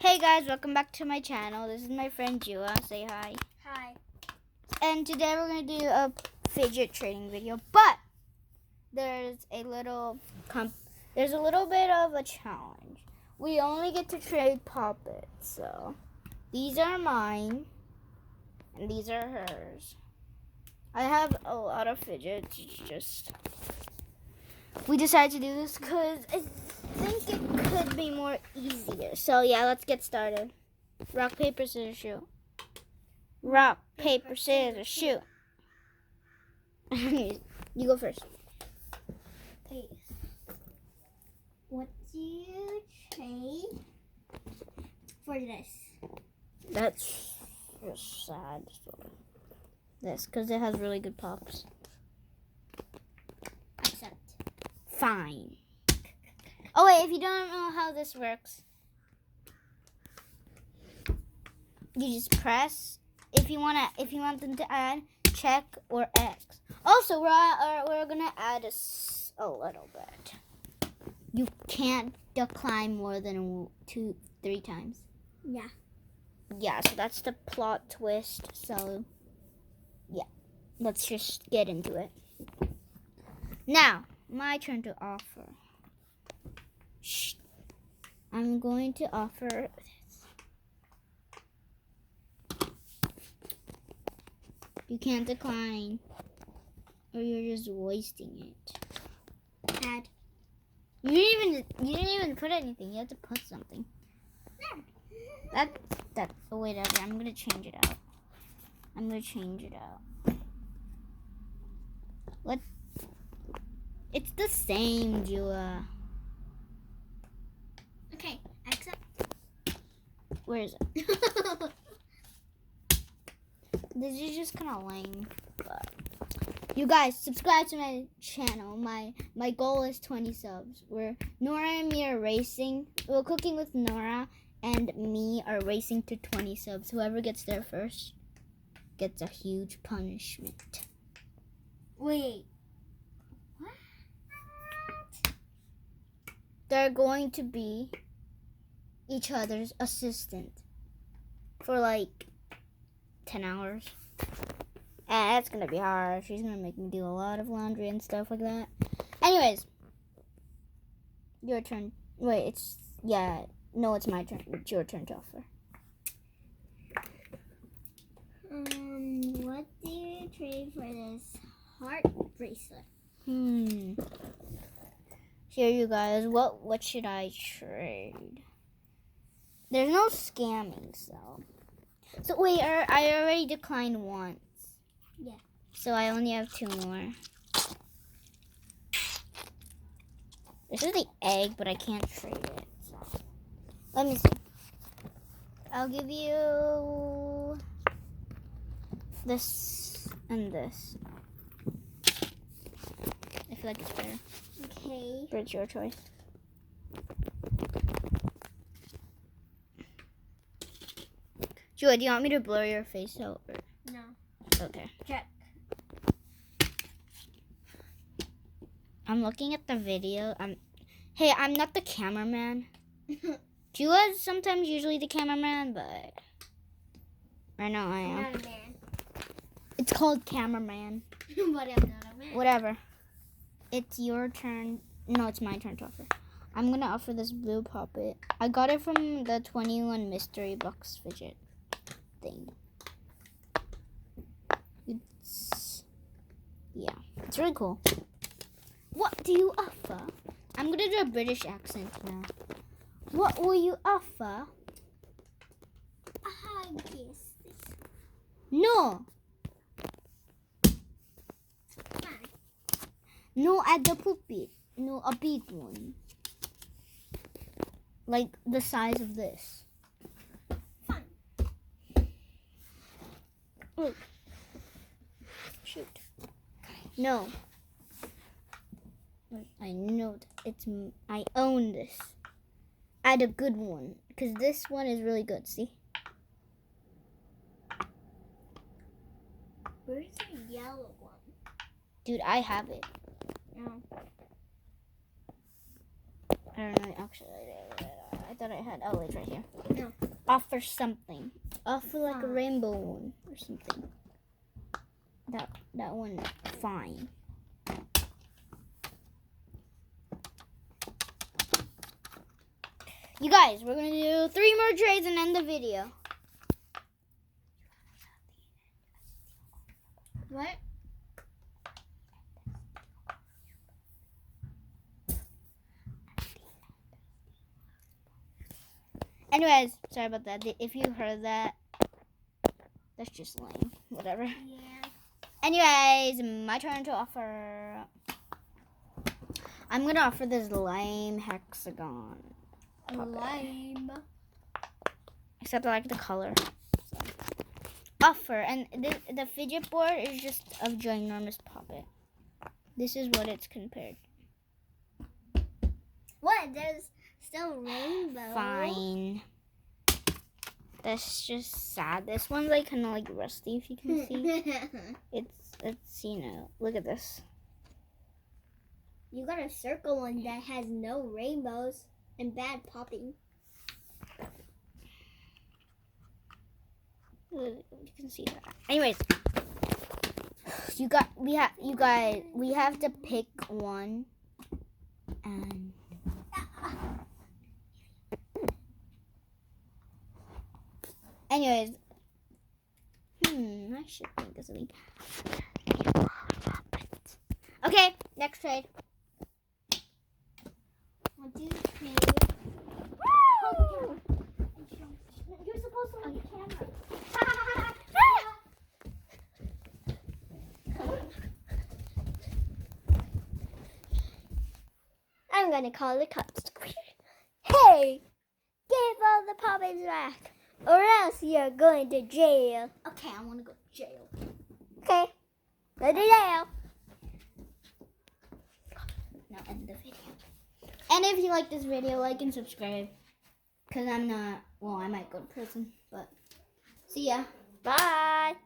Hey guys, welcome back to my channel. This is my friend Jua. Say hi. Hi. And today we're going to do a fidget trading video, but there's a little bit of a challenge. We only get to trade puppets. So these are mine and these are hers. I have a lot of fidgets. We decided to do this because I think it could be more easier. So yeah, let's get started. Rock, paper, scissors, shoot. Rock, paper, scissors, shoot. You go first. Okay. What do you trade for this? That's just sad. This, because it has really good pops. Accept. Fine. Oh wait, if you don't know how this works, you just press if you want them to add check or X. Also, we're gonna add a little bit. You can't decline more than 3 times. Yeah. Yeah, so that's the plot twist. So yeah, let's just get into it. Now, my turn to offer. Shh. I'm going to offer this. You can't decline, or you're just wasting it. Add. You didn't even put anything. You have to put something. Oh wait, I'm gonna change it out. What? It's the same, Jua. Okay, accept. Where is it? This is just kind of lame, but you guys subscribe to my channel. My goal is 20 subs. Nora and me are racing. Well, Cooking with Nora and me are racing to 20 subs. Whoever gets there first gets a huge punishment. Wait. What? They're going to be each other's assistant for like 10 hours. And that's gonna be hard. She's gonna make me do a lot of laundry and stuff like that. Anyways, your turn. Wait, it's my turn. It's your turn to offer. What do you trade for this heart bracelet? Here, you guys. What should I trade? There's no scamming, so wait. I already declined once. Yeah. So I only have 2 more. This is the egg, but I can't trade it. So. Let me see. I'll give you this and this. I feel like it's fair. Okay. But it's your choice. Joy, do you want me to blur your face out? Or? No. Okay. Check. I'm looking at the video. Hey, I'm not the cameraman. Jua is sometimes usually the cameraman, but right now I am. I'm not a man. It's called cameraman. But I'm not a man. Whatever. It's your turn. No, it's my turn to offer. I'm gonna offer this blue puppet. I got it from the 21 mystery box fidget thing. It's really cool. What do you offer? I'm gonna do a British accent now. What will you offer? I guess this. No. Fine. No, at the puppet. No, a big one. Like the size of this. Fine. Oh. Shoot. No. I know that I own this. Add a good one, because this one is really good. See? Where's the yellow one? Dude, I have it. No. I don't know. Actually, I thought I had. Oh, it's right here. No. Offer something. Offer like a rainbow one or something. That one, fine. You guys, we're gonna do 3 more trades and end the video. What? Anyways, sorry about that. If you heard that, that's just lame. Whatever. Yeah. Anyways, my turn to offer. I'm gonna offer this lame hexagon. Lime. Except I like the color. So. Offer, and the fidget board is just a ginormous puppet. This is what it's compared. What? There's still rainbow. Fine. That's just sad. This one's like kind of like rusty, if you can see. It's look at this. You got a circle one that has no rainbows and bad popping. You can see that. Anyways, we have to pick one, and anyways, I should think of something. Okay, next trade. 1, 2, 3. You're supposed to hold the camera. I'm gonna call the cops. Hey, give all the puppets back, or else you're going to jail. Okay, I want to go to jail. Okay, go to jail. Now end the video. And if you like this video, like and subscribe. Because I might go to prison. But see ya. Bye.